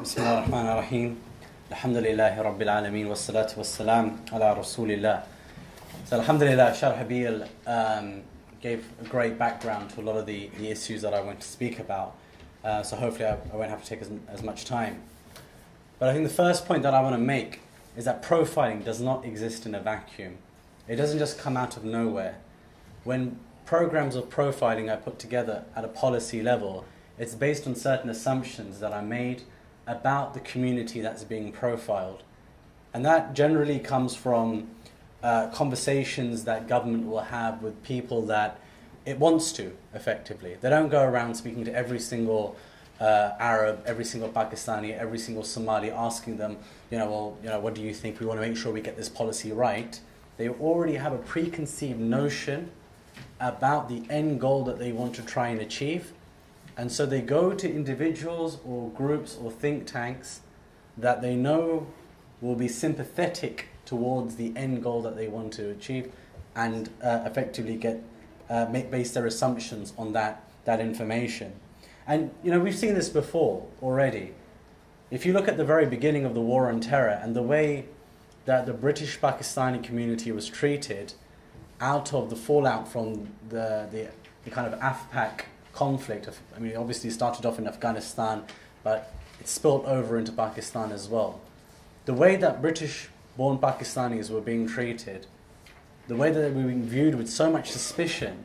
بسم الله الرحمن الرحيم الحمد لله رب العالمين والصلاة والسلام على رسول الله. So alhamdulillah, Shar Habil gave a great background to a lot of the issues that I want to speak about. So hopefully I won't have to take as much time. But I think the first point that I want to make is that profiling does not exist in a vacuum. It doesn't just come out of nowhere. When programs of profiling are put together at a policy level, it's based on certain assumptions that are made about the community that's being profiled. And that generally comes from conversations that government will have with people that it wants to, effectively. They don't go around speaking to every single Arab, every single Pakistani, every single Somali, asking them, what do you think? We want to make sure we get this policy right. They already have a preconceived notion about the end goal that they want to try and achieve. And so they go to individuals or groups or think tanks that they know will be sympathetic towards the end goal that they want to achieve, and effectively base their assumptions on that information. And we've seen this before already. If you look at the very beginning of the war on terror and the way that the British Pakistani community was treated out of the fallout from the kind of AFPAC conflict. Obviously it started off in Afghanistan, but it spilled over into Pakistan as well. The way that British-born Pakistanis were being treated, the way that they were being viewed with so much suspicion,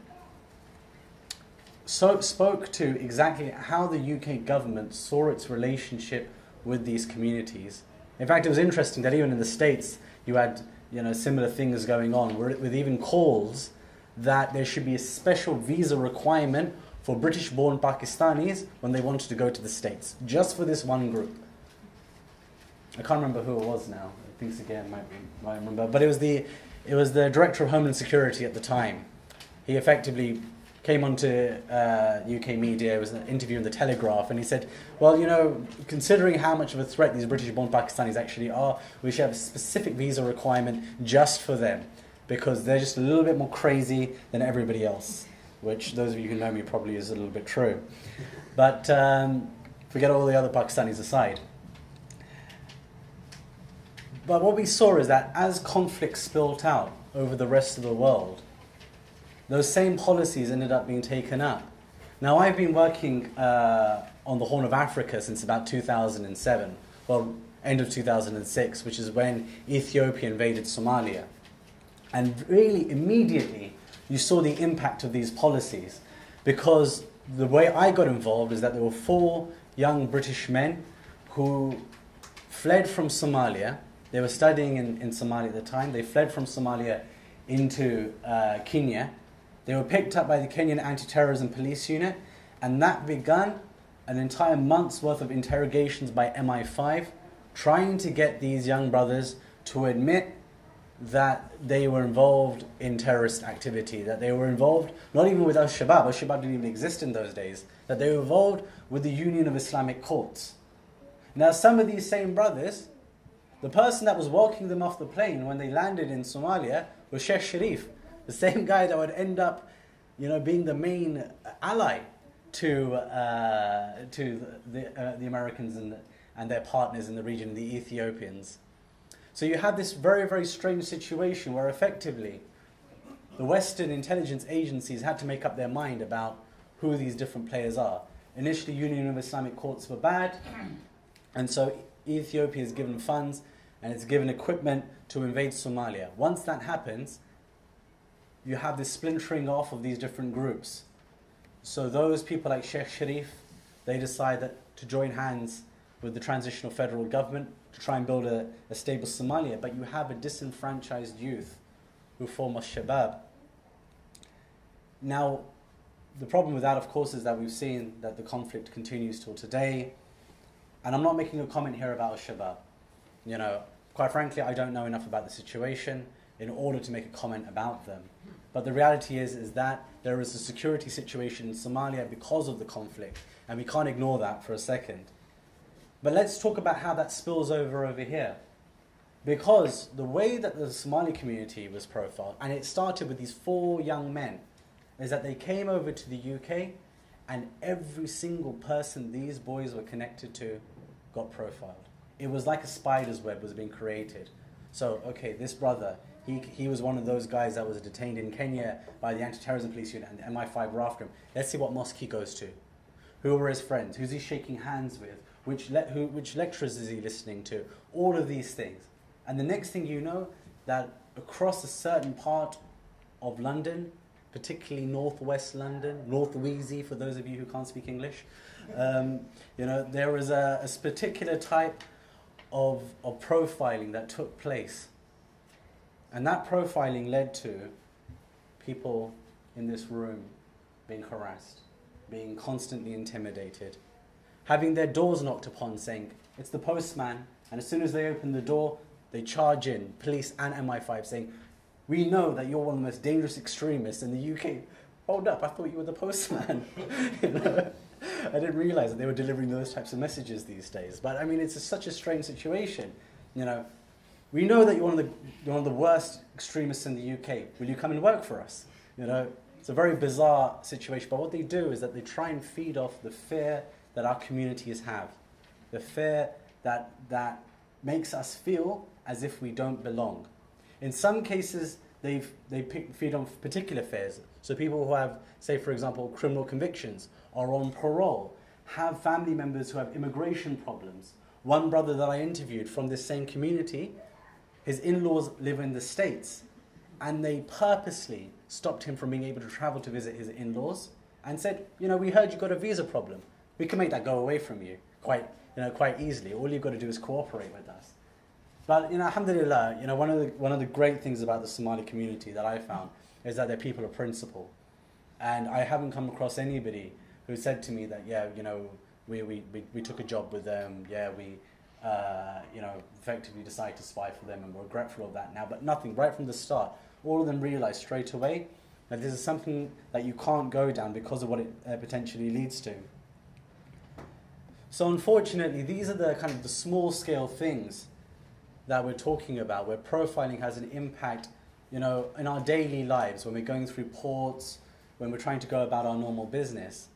spoke to exactly how the UK government saw its relationship with these communities. In fact, it was interesting that even in the States, you had similar things going on, with even calls that there should be a special visa requirement for British-born Pakistanis when they wanted to go to the States, just for this one group. I can't remember who it was now. I think again might remember, but it was the Director of Homeland Security at the time. He effectively came onto UK media. It was an interview in the Telegraph, and he said, "Well, considering how much of a threat these British-born Pakistanis actually are, we should have a specific visa requirement just for them, because they're just a little bit more crazy than everybody else." Which, those of you who know me, probably is a little bit true. But forget all the other Pakistanis aside. But what we saw is that as conflict spilled out over the rest of the world, those same policies ended up being taken up. Now, I've been working on the Horn of Africa since about 2007, end of 2006, which is when Ethiopia invaded Somalia. And really, immediately, you saw the impact of these policies, because the way I got involved is that there were 4 young British men who fled from Somalia. They were studying in Somalia at the time. They fled from Somalia into Kenya. They were picked up by the Kenyan Anti-Terrorism Police Unit, and that began an entire month's worth of interrogations by MI5, trying to get these young brothers to admit that they were involved in terrorist activity, that they were involved not even with Al-Shabaab. Al-Shabaab didn't even exist in those days, that they were involved with the Union of Islamic Courts. Now, some of these same brothers, the person that was walking them off the plane when they landed in Somalia was Sheikh Sharif, the same guy that would end up being the main ally to the Americans and their partners in the region, the Ethiopians. So you have this very, very strange situation where effectively the Western intelligence agencies had to make up their mind about who these different players are. Initially, Union of Islamic Courts were bad, and so Ethiopia is given funds and it's given equipment to invade Somalia. Once that happens, you have this splintering off of these different groups. So those people like Sheikh Sharif, they decide to join hands with the transitional federal government to try and build a stable Somalia, but you have a disenfranchised youth who form Al-Shabaab. Now, the problem with that, of course, is that we've seen that the conflict continues till today, and I'm not making a comment here about Al-Shabaab. Quite frankly, I don't know enough about the situation in order to make a comment about them. But the reality is that there is a security situation in Somalia because of the conflict, and we can't ignore that for a second. But let's talk about how that spills over here. Because the way that the Somali community was profiled, and it started with these 4 young men, is that they came over to the UK, and every single person these boys were connected to got profiled. It was like a spider's web was being created. So, okay, this brother, he was one of those guys that was detained in Kenya by the anti-terrorism police unit, and the MI5 were after him. Let's see what mosque he goes to. Who were his friends? Who's he shaking hands with? Which lecturers is he listening to? All of these things. And the next thing you know, that across a certain part of London, particularly northwest London, North Wheezy for those of you who can't speak English, there was a particular type of profiling that took place. And that profiling led to people in this room being harassed, being constantly intimidated, having their doors knocked upon saying, it's the postman, and as soon as they open the door, they charge in, police and MI5 saying, we know that you're one of the most dangerous extremists in the UK. Hold up, I thought you were the postman. I didn't realize that they were delivering those types of messages these days. But I mean, it's such a strange situation. We know that you're one of the worst extremists in the UK. Will you come and work for us? It's a very bizarre situation. But what they do is that they try and feed off the fear that our communities have, the fear that makes us feel as if we don't belong. In some cases, they feed on particular fears. So people who have, say for example, criminal convictions, are on parole, have family members who have immigration problems. One brother that I interviewed from this same community, his in-laws live in the States, and they purposely stopped him from being able to travel to visit his in-laws and said, we heard you got a visa problem. We can make that go away from you quite easily. All you've got to do is cooperate with us. But alhamdulillah, one of the great things about the Somali community that I found is that they're people of principle. And I haven't come across anybody who said to me that, we took a job with them, we effectively decided to spy for them and we're regretful of that now. But nothing, right from the start, all of them realized straight away that this is something that you can't go down because of what it potentially leads to. So unfortunately, these are the kind of the small scale things that we're talking about, where profiling has an impact, in our daily lives, when we're going through ports, when we're trying to go about our normal business.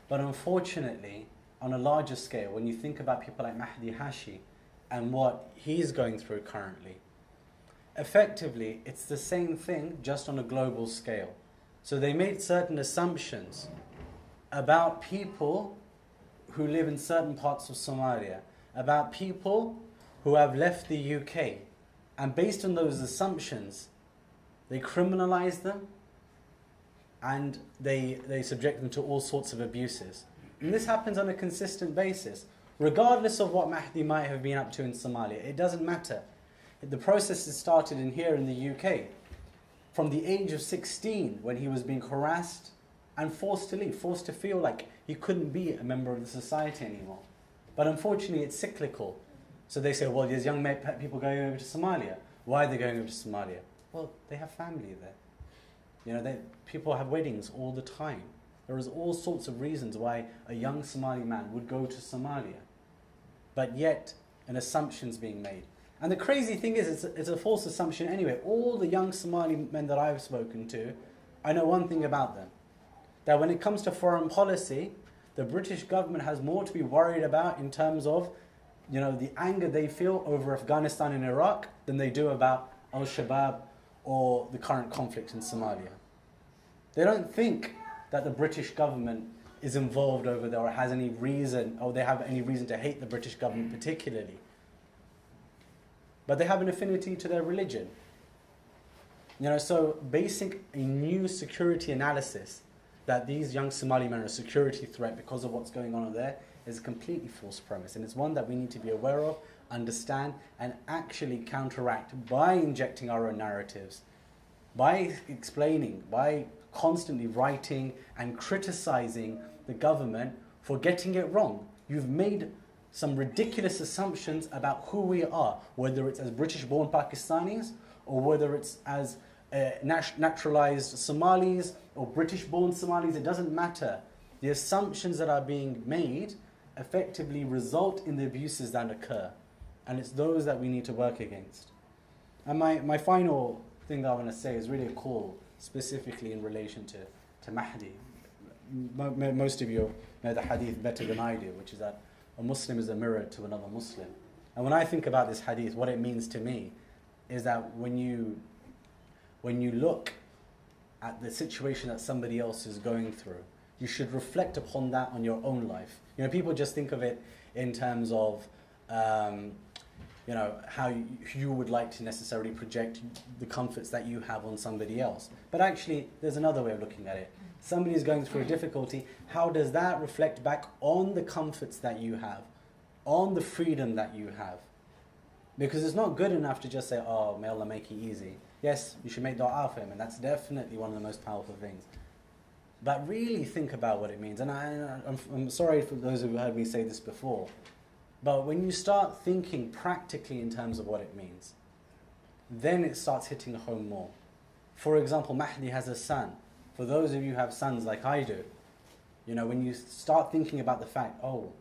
But unfortunately, on a larger scale, when you think about people like Mahdi Hashi and what he's going through currently, effectively, it's the same thing, just on a global scale. So they made certain assumptions about people who live in certain parts of Somalia, about people who have left the UK, and based on those assumptions, they criminalize them and they subject them to all sorts of abuses. And this happens on a consistent basis, regardless of what Mahdi might have been up to in Somalia. It doesn't matter. The process has started here in the UK, from the age of 16, when he was being harassed and forced to leave, forced to feel like he couldn't be a member of the society anymore. But unfortunately, it's cyclical. So they say, well, there's young people going over to Somalia. Why are they going over to Somalia? Well, they have family there. People have weddings all the time. There is all sorts of reasons why a young Somali man would go to Somalia. But yet, an assumption's being made. And the crazy thing is, it's a false assumption anyway. All the young Somali men that I've spoken to, I know one thing about them. That when it comes to foreign policy, the British government has more to be worried about in terms of the anger they feel over Afghanistan and Iraq than they do about Al-Shabaab or the current conflict in Somalia. They don't think that the British government is involved over there or has any reason, or they have any reason to hate the British government particularly. But they have an affinity to their religion. So basing a new security analysis that these young Somali men are a security threat because of what's going on over there is a completely false premise, and it's one that we need to be aware of, understand, and actually counteract by injecting our own narratives, by explaining, by constantly writing and criticizing the government for getting it wrong. You've made some ridiculous assumptions about who we are, whether it's as British-born Pakistanis or whether it's as naturalized Somalis or British-born Somalis. It doesn't matter. The assumptions that are being made effectively result in the abuses that occur, and it's those that we need to work against. And my final thing that I want to say is really a call specifically in relation to Mahdi. Most of you know the hadith better than I do, which is that a a Muslim is a mirror to another Muslim. And when I think about this hadith, what it means to me is that when you look at the situation that somebody else is going through, you should reflect upon that on your own life. You know, people just think of it in terms of, you know, how you would like to necessarily project the comforts that you have on somebody else. But actually, there's another way of looking at it. Somebody is going through a difficulty. How does that reflect back on the comforts that you have, on the freedom that you have? Because it's not good enough to just say, oh, may Allah make it easy. Yes, you should make dua for him, and that's definitely one of the most powerful things. But really think about what it means. And I'm sorry for those who heard me say this before, but when you start thinking practically in terms of what it means, then it starts hitting home more. For example, Mahdi has a son. For those of you who have sons like I do, you know, when you start thinking about the fact, oh,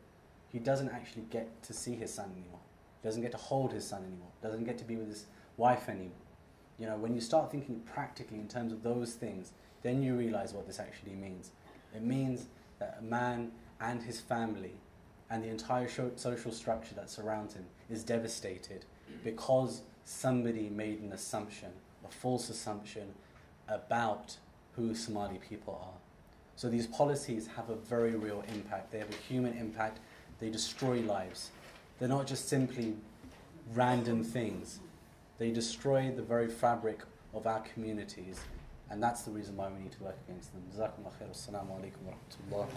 he doesn't actually get to see his son anymore, doesn't get to hold his son anymore, doesn't get to be with his wife anymore. You know, when you start thinking practically in terms of those things, then you realize what this actually means. It means that a man and his family and the entire social structure that surrounds him is devastated because somebody made an assumption, a false assumption about who Somali people are. So these policies have a very real impact. They have a human impact. They destroy lives. They're not just simply random things. They destroy the very fabric of our communities. And that's the reason why we need to work against them. Jazakumullah khair. Assalamu alaikum wa rahmatullah.